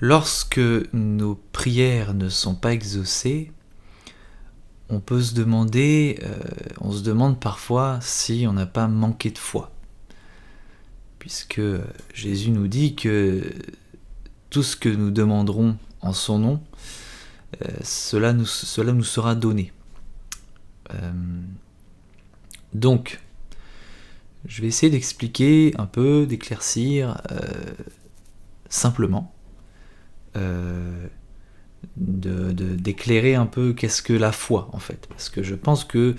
Lorsque nos prières ne sont pas exaucées, on peut se demander, on se demande parfois si on n'a pas manqué de foi. Puisque Jésus nous dit que tout ce que nous demanderons en son nom, cela nous sera donné. Donc, je vais essayer d'expliquer un peu, d'éclaircir simplement, d'éclairer un peu qu'est-ce que la foi en fait. Parce que je pense que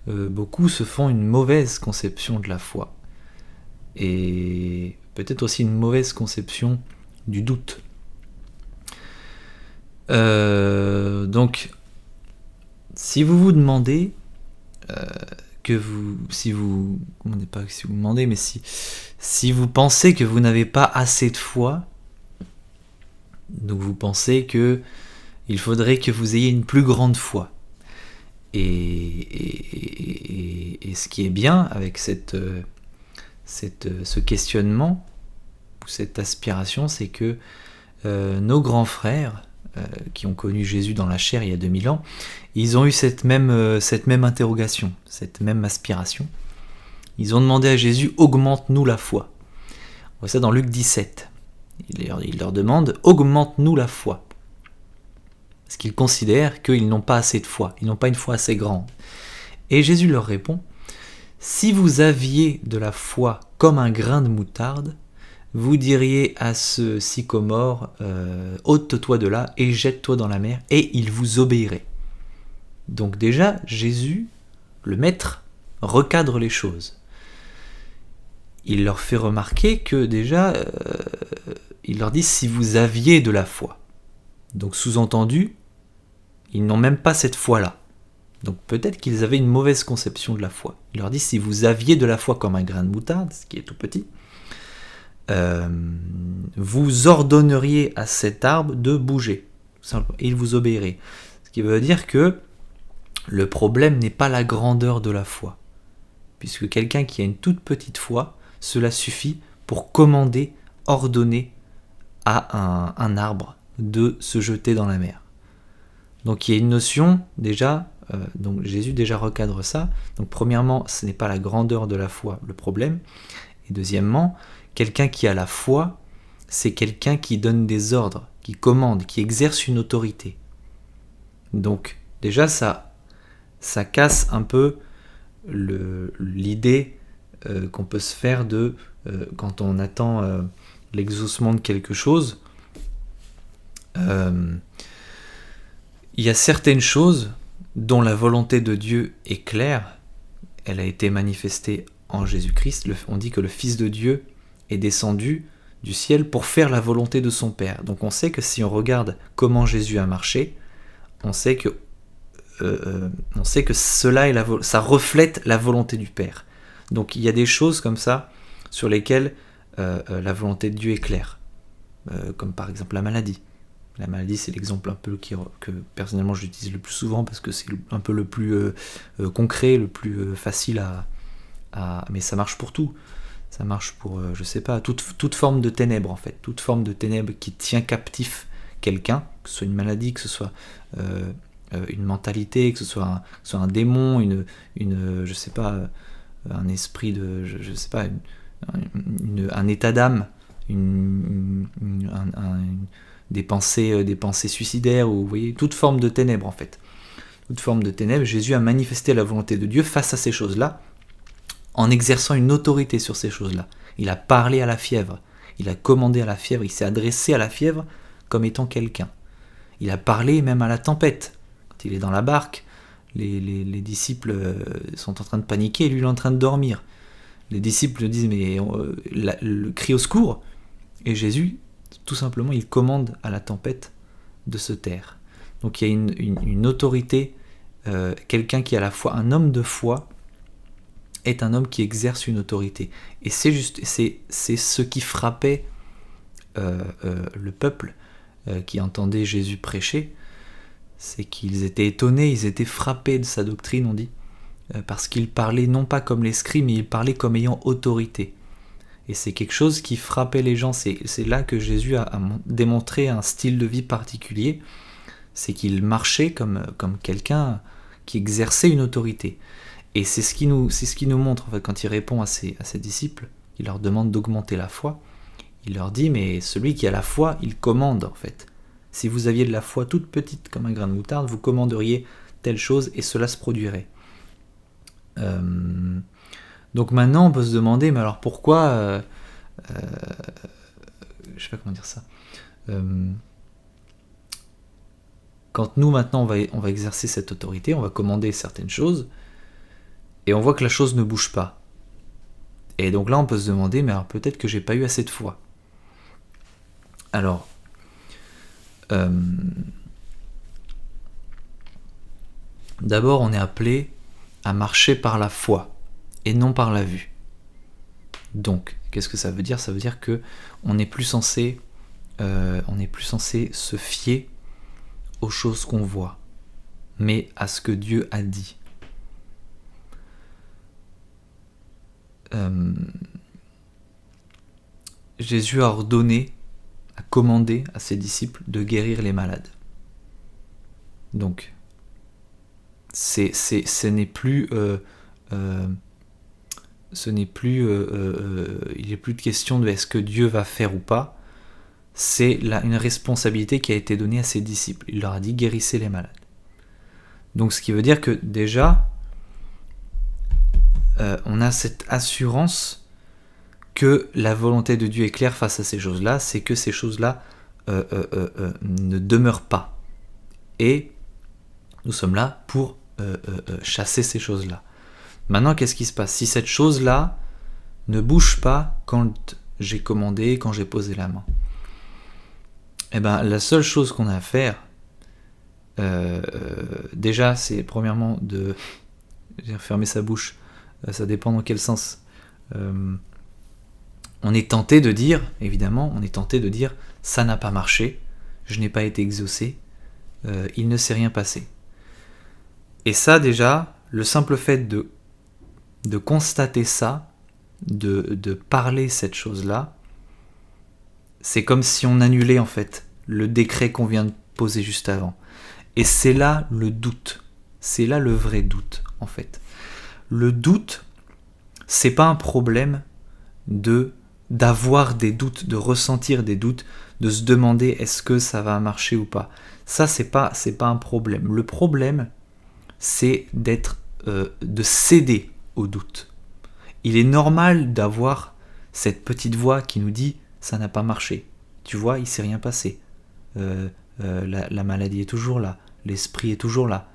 beaucoup se font une mauvaise conception de la foi. Et peut-être aussi une mauvaise conception du doute. Donc, si vous vous demandez si vous pensez que vous n'avez pas assez de foi, donc vous pensez que il faudrait que vous ayez une plus grande foi. Et ce qui est bien avec ce questionnement ou cette aspiration, c'est que nos grands frères qui ont connu Jésus dans la chair il y a 2000 ans, ils ont eu cette même interrogation, cette même aspiration. Ils ont demandé à Jésus, augmente-nous la foi. On voit ça dans Luc 17. Il leur demande, augmente-nous la foi. Parce qu'ils considèrent qu'ils n'ont pas assez de foi, ils n'ont pas une foi assez grande. Et Jésus leur répond, si vous aviez de la foi comme un grain de moutarde, vous diriez à ce sycomore, ôte-toi de là et jette-toi dans la mer, et il vous obéirait. Donc déjà, Jésus, le maître, recadre les choses. Il leur fait remarquer que déjà, il leur dit si vous aviez de la foi. Donc sous-entendu, ils n'ont même pas cette foi-là. Donc peut-être qu'ils avaient une mauvaise conception de la foi. Il leur dit si vous aviez de la foi comme un grain de moutarde, ce qui est tout petit, vous ordonneriez à cet arbre de bouger. Et il vous obéirait. Ce qui veut dire que le problème n'est pas la grandeur de la foi. Puisque quelqu'un qui a une toute petite foi, cela suffit pour commander, ordonner à un arbre de se jeter dans la mer. Donc il y a une notion déjà, donc Jésus déjà recadre ça. Donc premièrement, ce n'est pas la grandeur de la foi le problème. Et deuxièmement, quelqu'un qui a la foi, c'est quelqu'un qui donne des ordres, qui commande, qui exerce une autorité. Donc déjà ça casse un peu l'idée qu'on peut se faire de quand on attend l'exaucement de quelque chose. Il y a certaines choses dont la volonté de Dieu est claire, elle a été manifestée en Jésus-Christ. On dit que le Fils de Dieu est descendu du ciel pour faire la volonté de son Père. Donc on sait que si on regarde comment Jésus a marché, on sait que ça reflète la volonté du Père. Donc il y a des choses comme ça sur lesquelles la volonté de Dieu est claire. Comme par exemple la maladie. La maladie, c'est l'exemple un peu que personnellement j'utilise le plus souvent parce que c'est un peu le plus concret, le plus facile mais ça marche pour tout. Ça marche pour, je sais pas, toute forme de ténèbres en fait. Toute forme de ténèbres qui tient captif quelqu'un, que ce soit une maladie, que ce soit une mentalité, que ce soit un démon, je sais pas, un esprit de, je sais pas, un état d'âme, des pensées suicidaires, ou vous voyez, toute forme de ténèbres en fait. Toute forme de ténèbres, Jésus a manifesté la volonté de Dieu face à ces choses-là, en exerçant une autorité sur ces choses-là. Il a parlé à la fièvre, il a commandé à la fièvre, il s'est adressé à la fièvre comme étant quelqu'un. Il a parlé même à la tempête. Quand il est dans la barque, les disciples sont en train de paniquer et lui il est en train de dormir. Les disciples disent mais le cri au secours, et Jésus, tout simplement, il commande à la tempête de se taire. Donc il y a une autorité, quelqu'un qui a la foi, un homme de foi est un homme qui exerce une autorité. Et c'est ce qui frappait le peuple qui entendait Jésus prêcher, c'est qu'ils étaient étonnés, ils étaient frappés de sa doctrine, on dit, parce qu'il parlait non pas comme les scribes, mais il parlait comme ayant autorité. Et c'est quelque chose qui frappait les gens. C'est là que Jésus a démontré un style de vie particulier. C'est qu'il marchait comme quelqu'un qui exerçait une autorité. Et c'est ce qui nous montre, en fait, quand il répond à ses disciples, il leur demande d'augmenter la foi. Il leur dit, mais celui qui a la foi, il commande, en fait. Si vous aviez de la foi toute petite comme un grain de moutarde, vous commanderiez telle chose et cela se produirait. Donc maintenant, on peut se demander, mais alors pourquoi... je sais pas comment dire ça. Quand nous, maintenant, on va exercer cette autorité, on va commander certaines choses, et on voit que la chose ne bouge pas. Et donc là, on peut se demander, mais alors peut-être que j'ai pas eu assez de foi. Alors, d'abord, on est appelé à marcher par la foi et non par la vue. Donc, qu'est-ce que ça veut dire ? Ça veut dire que on n'est plus censé se fier aux choses qu'on voit, mais à ce que Dieu a dit. Jésus a ordonné, a commandé à ses disciples de guérir les malades. Donc, ce n'est plus, il n'est plus de question de est-ce que Dieu va faire ou pas. C'est une responsabilité qui a été donnée à ses disciples. Il leur a dit guérissez les malades. Donc, ce qui veut dire que déjà, on a cette assurance que la volonté de Dieu est claire face à ces choses-là, c'est que ces choses-là ne demeurent pas. Et nous sommes là pour chasser ces choses-là. Maintenant, qu'est-ce qui se passe ? Si cette chose-là ne bouge pas quand j'ai commandé, quand j'ai posé la main, eh ben, la seule chose qu'on a à faire, déjà, c'est premièrement de fermer sa bouche. Ça dépend dans quel sens. On est tenté de dire, évidemment, ça n'a pas marché, je n'ai pas été exaucé, il ne s'est rien passé. Et ça, déjà, le simple fait de constater ça, de parler cette chose-là, c'est comme si on annulait, en fait, le décret qu'on vient de poser juste avant. Et c'est là le doute. C'est là le vrai doute, en fait. Le doute, c'est pas un problème d'avoir des doutes, de ressentir des doutes, de se demander est-ce que ça va marcher ou pas. Ça, c'est pas un problème. Le problème, c'est de céder au doute. Il est normal d'avoir cette petite voix qui nous dit ça n'a pas marché. Tu vois, il s'est rien passé. La maladie est toujours là. L'esprit est toujours là.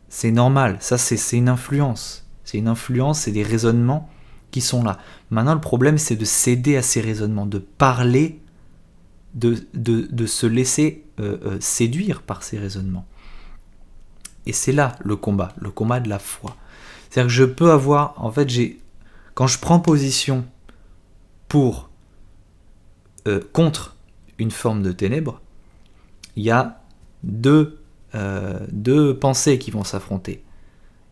C'est normal. Ça, c'est une influence. C'est une influence, c'est des raisonnements qui sont là. Maintenant, le problème, c'est de céder à ces raisonnements, de parler, de se laisser séduire par ces raisonnements. Et c'est là le combat de la foi. C'est-à-dire que je peux avoir, en fait, quand je prends position contre une forme de ténèbres, il y a deux pensées qui vont s'affronter.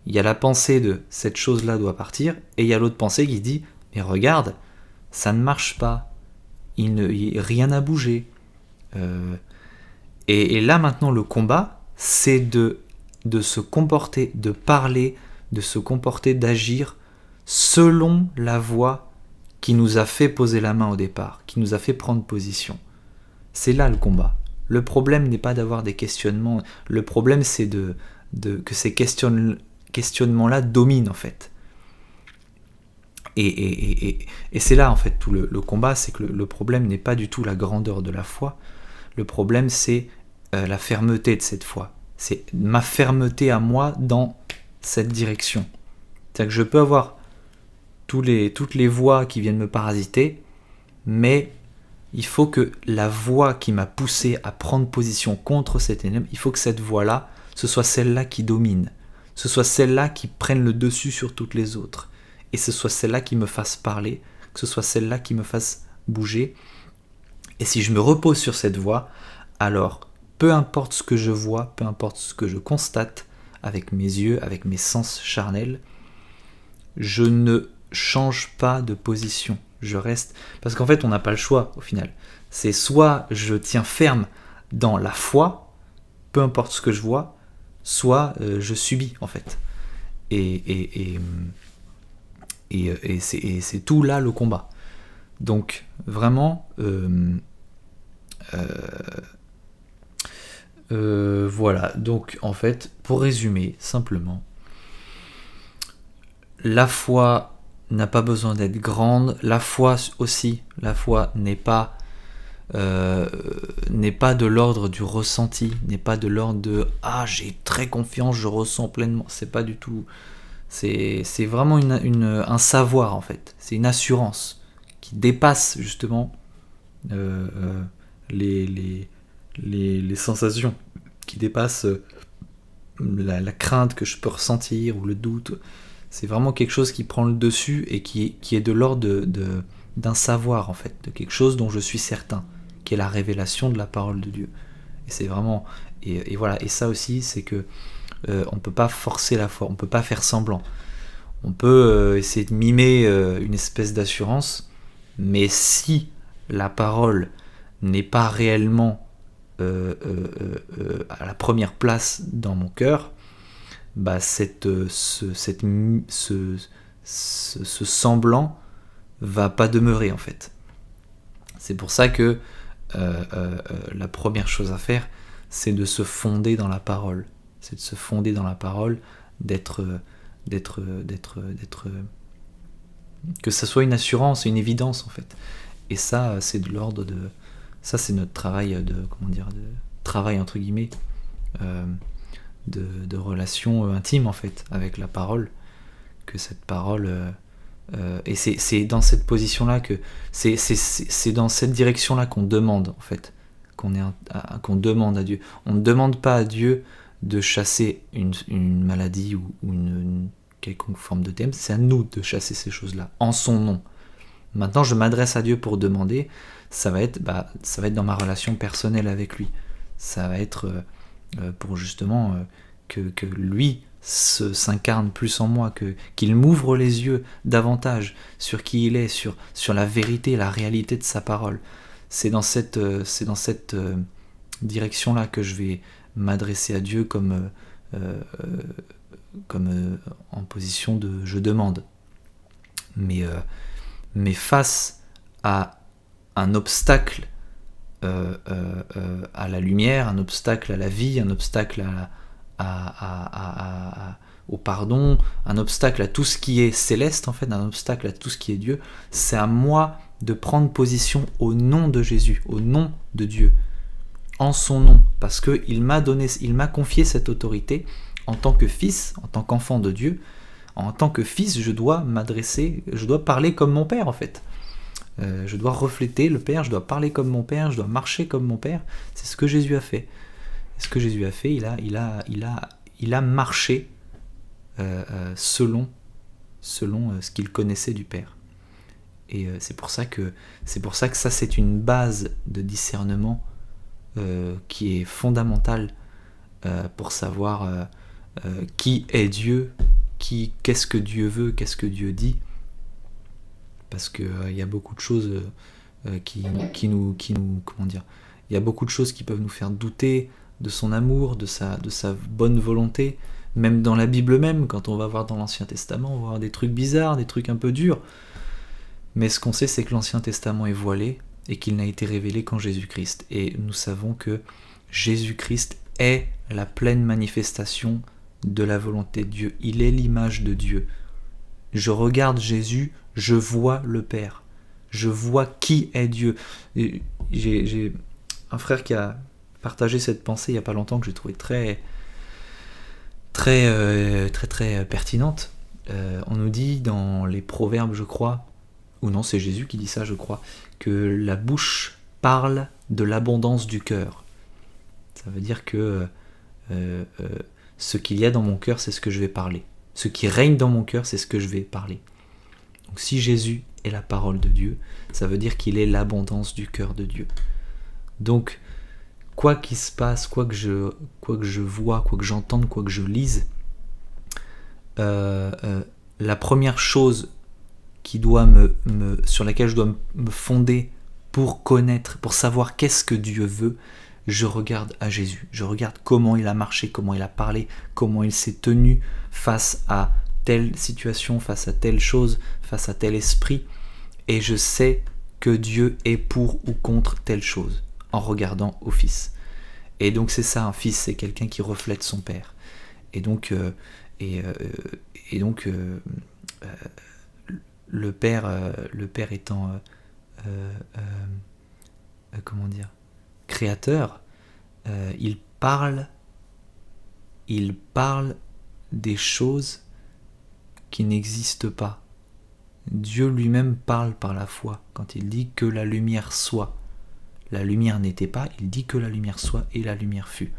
Il y a la pensée de cette chose-là doit partir, et il y a l'autre pensée qui dit mais regarde, ça ne marche pas, rien n'a bougé. Et là maintenant le combat, c'est de se comporter, de parler, de se comporter, d'agir selon la voie qui nous a fait poser la main au départ, qui nous a fait prendre position. C'est là le combat. Le problème n'est pas d'avoir des questionnements, le problème c'est que ces questionnements-là dominent en fait. Et c'est là en fait tout le combat, c'est que le problème n'est pas du tout la grandeur de la foi, le problème c'est la fermeté de cette foi. C'est ma fermeté à moi dans cette direction. C'est-à-dire que je peux avoir toutes les voix qui viennent me parasiter, mais il faut que la voix qui m'a poussé à prendre position contre cette ténèbre, il faut que cette voix-là, ce soit celle-là qui domine, ce soit celle-là qui prenne le dessus sur toutes les autres, et ce soit celle-là qui me fasse parler, que ce soit celle-là qui me fasse bouger. Et si je me repose sur cette voix, alors peu importe ce que je vois, peu importe ce que je constate avec mes yeux, avec mes sens charnels, je ne change pas de position. je reste. Parce qu'en fait, on n'a pas le choix au final. C'est soit je tiens ferme dans la foi, peu importe ce que je vois, soit je subis en fait. Et c'est tout là le combat. Donc vraiment, voilà. Donc en fait, pour résumer simplement, la foi n'a pas besoin d'être grande. La foi aussi, la foi n'est pas de l'ordre du ressenti, n'est pas de l'ordre de j'ai très confiance, je ressens pleinement. C'est pas du tout. C'est vraiment un savoir en fait. C'est une assurance qui dépasse justement les sensations, qui dépasse la crainte que je peux ressentir ou le doute. C'est vraiment quelque chose qui prend le dessus et qui est de l'ordre d'un savoir en fait, de quelque chose dont je suis certain, qui est la révélation de la parole de Dieu. Et c'est vraiment et voilà. Et ça aussi, c'est que on peut pas forcer la foi, on peut pas faire semblant. On peut essayer de mimer une espèce d'assurance, mais si la parole n'est pas réellement à la première place dans mon cœur, bah ce semblant va pas demeurer en fait. C'est pour ça que la première chose à faire, c'est de se fonder dans la parole. C'est de se fonder dans la parole, que ça soit une assurance et une évidence en fait. Et ça, c'est de l'ordre de... Ça, c'est notre travail de travail entre guillemets, de relation intime en fait avec la parole, que cette parole et c'est dans cette position là que c'est dans cette direction là qu'on demande en fait, qu'on demande à Dieu. On ne demande pas à Dieu de chasser une maladie ou une quelconque forme de thème, c'est à nous de chasser ces choses là en son nom. Maintenant, je m'adresse à Dieu pour demander. Ça va être dans ma relation personnelle avec lui. Ça va être pour justement que lui s'incarne plus en moi, qu'il m'ouvre les yeux davantage sur qui il est, sur la vérité, la réalité de sa parole. C'est dans cette direction-là que je vais m'adresser à Dieu comme en position de je demande. Mais face à un obstacle à la lumière, un obstacle à la vie, un obstacle au pardon, un obstacle à tout ce qui est céleste en fait, un obstacle à tout ce qui est Dieu, c'est à moi de prendre position au nom de Jésus, au nom de Dieu, en son nom, parce qu'il m'a confié cette autorité en tant que fils, en tant qu'enfant de Dieu. En tant que fils, je dois parler comme mon père en fait. Je dois refléter le Père, je dois parler comme mon Père, je dois marcher comme mon Père. C'est ce que Jésus a fait. Et ce que Jésus a fait, il a marché selon ce qu'il connaissait du Père. Et c'est pour ça que ça c'est une base de discernement qui est fondamentale pour savoir qui est Dieu, qu'est-ce que Dieu veut, qu'est-ce que Dieu dit. Parce que y a beaucoup de choses qui nous comment dire, il y a beaucoup de choses qui peuvent nous faire douter de son amour, de sa bonne volonté. Même dans la Bible même, quand on va voir dans l'Ancien Testament, on va voir des trucs bizarres, des trucs un peu durs. Mais ce qu'on sait, c'est que l'Ancien Testament est voilé et qu'il n'a été révélé qu'en Jésus-Christ. Et nous savons que Jésus-Christ est la pleine manifestation de la volonté de Dieu. Il est l'image de Dieu. Je regarde Jésus, je vois le Père. Je vois qui est Dieu. Et j'ai un frère qui a partagé cette pensée il n'y a pas longtemps que j'ai trouvé très pertinente. On nous dit dans les Proverbes, je crois, ou non, c'est Jésus qui dit ça, je crois, que la bouche parle de l'abondance du cœur. Ça veut dire que ce qu'il y a dans mon cœur, c'est ce que je vais parler. Ce qui règne dans mon cœur, c'est ce que je vais parler. Donc si Jésus est la parole de Dieu, ça veut dire qu'il est l'abondance du cœur de Dieu. Donc, quoi qu'il se passe, quoi que je vois, quoi que j'entende, quoi que je lise, la première chose sur laquelle je dois me fonder pour connaître, pour savoir qu'est-ce que Dieu veut, je regarde à Jésus. Je regarde comment il a marché, comment il a parlé, comment il s'est tenu face à telle situation, face à telle chose, face à tel esprit. Et je sais que Dieu est pour ou contre telle chose en regardant au Fils. Et donc c'est ça, un fils, c'est quelqu'un qui reflète son père. Et donc, le père étant comment dire, créateur, il parle des choses qui n'existent pas. Dieu lui-même parle par la foi quand il dit que la lumière soit. La lumière n'était pas, il dit que la lumière soit et la lumière fut.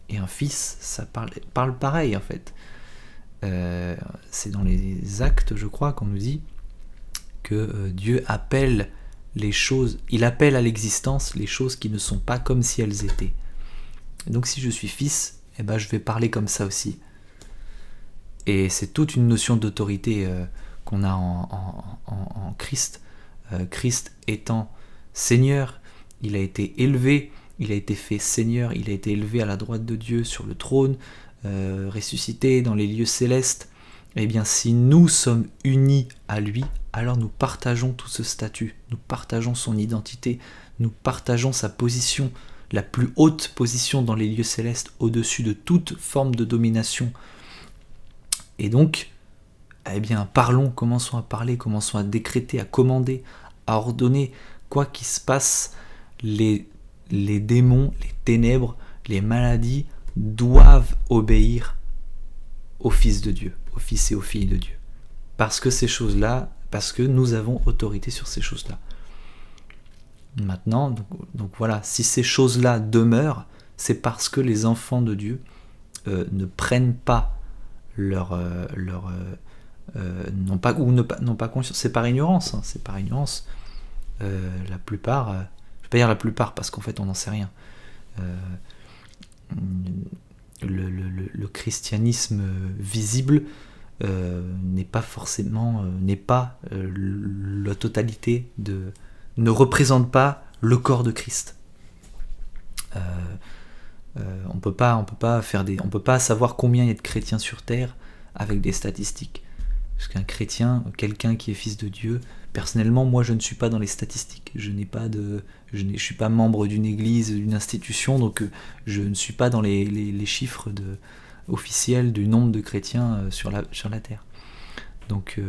Et un fils, ça parle pareil en fait. C'est dans les Actes, je crois, qu'on nous dit que Dieu appelle les choses, il appelle à l'existence les choses qui ne sont pas comme si elles étaient. Et donc si je suis fils, je vais parler comme ça aussi. Et c'est toute une notion d'autorité qu'on a en Christ. Christ étant Seigneur, il a été élevé, il a été fait Seigneur, il a été élevé à la droite de Dieu sur le trône, ressuscité dans les lieux célestes. Eh bien, si nous sommes unis à lui, alors nous partageons tout ce statut, nous partageons son identité, nous partageons sa position, la plus haute position dans les lieux célestes, au-dessus de toute forme de domination. Et donc, parlons, commençons à parler, commençons à décréter, à commander, à ordonner, quoi qu'il se passe, les démons, les ténèbres, les maladies doivent obéir au Fils de Dieu, au Fils et aux filles de Dieu. Parce que ces choses-là, parce que nous avons autorité sur ces choses-là. Maintenant, donc voilà, si ces choses-là demeurent, c'est parce que les enfants de Dieu ne prennent pas n'ont pas conscience, c'est par ignorance, c'est par ignorance. La plupart, je ne vais pas dire la plupart parce qu'en fait on n'en sait rien. Le christianisme visible n'est pas forcément, la totalité ne représente pas le corps de Christ. On peut pas savoir combien il y a de chrétiens sur terre avec des statistiques. Parce qu'un chrétien, quelqu'un qui est fils de Dieu, personnellement, moi je ne suis pas dans les statistiques. Je suis pas membre d'une église, d'une institution, donc je ne suis pas dans les chiffres officiels du nombre de chrétiens sur la terre. Donc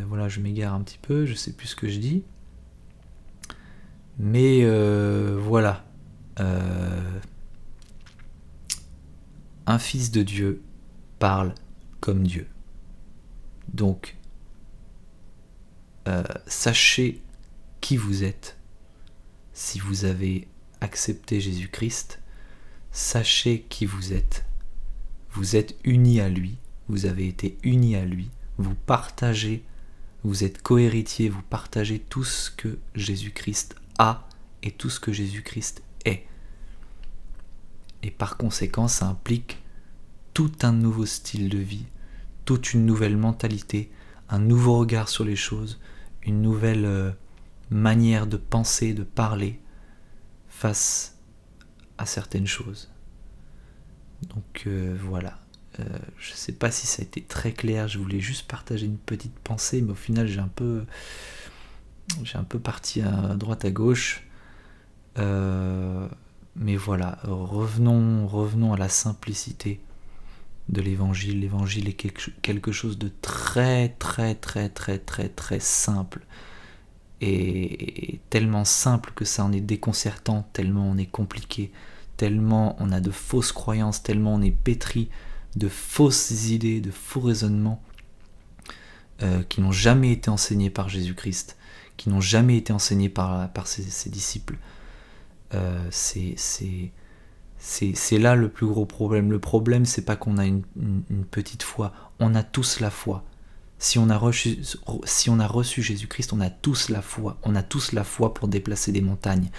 voilà, je m'égare un petit peu, je sais plus ce que je dis. Mais voilà. Un fils de Dieu parle comme Dieu. Donc, sachez qui vous êtes. Si vous avez accepté Jésus-Christ, sachez qui vous êtes. Vous êtes unis à lui, vous avez été unis à lui, vous partagez, vous êtes cohéritiers, vous partagez tout ce que Jésus-Christ a et tout ce que Jésus-Christ est. Et par conséquent, ça implique tout un nouveau style de vie, toute une nouvelle mentalité, un nouveau regard sur les choses, une nouvelle manière de penser, de parler face à certaines choses. Donc voilà. Je ne sais pas si ça a été très clair, je voulais juste partager une petite pensée, mais au final j'ai un peu parti à droite à gauche. Mais voilà, revenons à la simplicité de l'évangile. L'évangile est quelque chose de très très très très très très simple, et tellement simple que ça en est déconcertant, tellement on est compliqué, tellement on a de fausses croyances, tellement on est pétri de fausses idées, de faux raisonnements qui n'ont jamais été enseignés par Jésus-Christ, qui n'ont jamais été enseignés par ses disciples. C'est là le plus gros problème. Le problème, c'est pas qu'on a une petite foi. On a tous la foi. Si on a reçu Jésus-Christ, on a tous la foi. On a tous la foi pour déplacer des montagnes.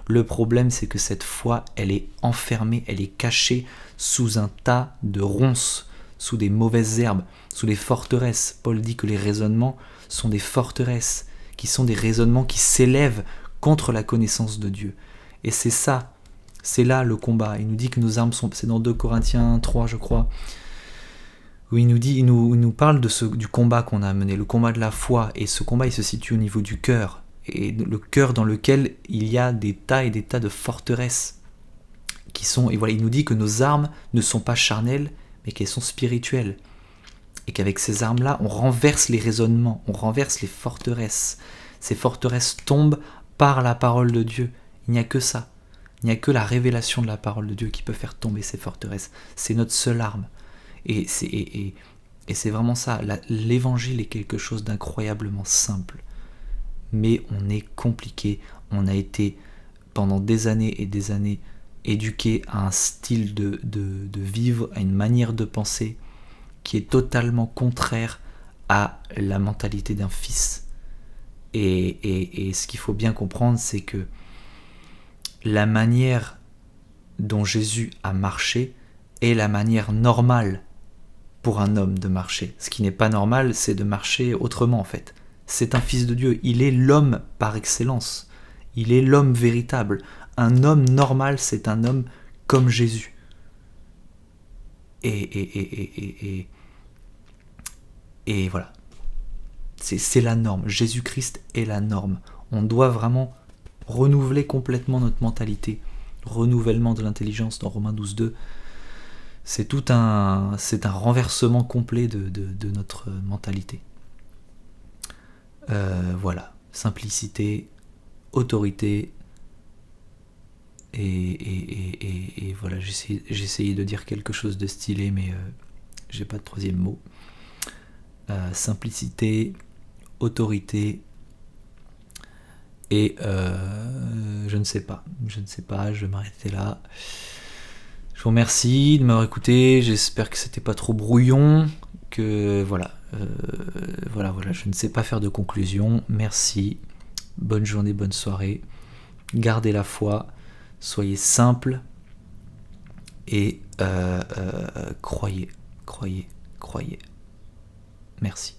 Le problème, c'est que cette foi, elle est enfermée, elle est cachée sous un tas de ronces, sous des mauvaises herbes, sous des forteresses. Paul dit que les raisonnements sont des forteresses, qui sont des raisonnements qui s'élèvent contre la connaissance de Dieu. Et c'est ça, c'est là le combat. Il nous dit que nos armes sont, c'est dans 2 Corinthiens 3 je crois, où il nous parle du combat qu'on a mené, le combat de la foi, et ce combat il se situe au niveau du cœur, et le cœur dans lequel il y a des tas et des tas de forteresses, et voilà, il nous dit que nos armes ne sont pas charnelles, mais qu'elles sont spirituelles, et qu'avec ces armes-là, on renverse les raisonnements, on renverse les forteresses. Ces forteresses tombent par la parole de Dieu. Il n'y a que ça. Il n'y a que la révélation de la parole de Dieu qui peut faire tomber ces forteresses. C'est notre seule arme. Et c'est vraiment ça. L'évangile est quelque chose d'incroyablement simple. Mais on est compliqué. On a été pendant des années et des années éduqué à un style de vivre, à une manière de penser qui est totalement contraire à la mentalité d'un fils. Et ce qu'il faut bien comprendre, c'est que la manière dont Jésus a marché est la manière normale pour un homme de marcher. Ce qui n'est pas normal, c'est de marcher autrement en fait. C'est un fils de Dieu, il est l'homme par excellence. Il est l'homme véritable. Un homme normal, c'est un homme comme Jésus. Et voilà. C'est la norme. Jésus-Christ est la norme. On doit vraiment renouveler complètement notre mentalité. Renouvellement de l'intelligence dans Romains 12.2. C'est un renversement complet de notre mentalité. Voilà. Simplicité, autorité, et voilà, j'ai essayé de dire quelque chose de stylé, mais j'ai pas de troisième mot. Simplicité, autorité, et je ne sais pas, je vais m'arrêter là. Je vous remercie de m'avoir écouté, j'espère que c'était pas trop brouillon, que voilà, je ne sais pas faire de conclusion. Merci, bonne journée, bonne soirée, gardez la foi, soyez simple et croyez. Merci.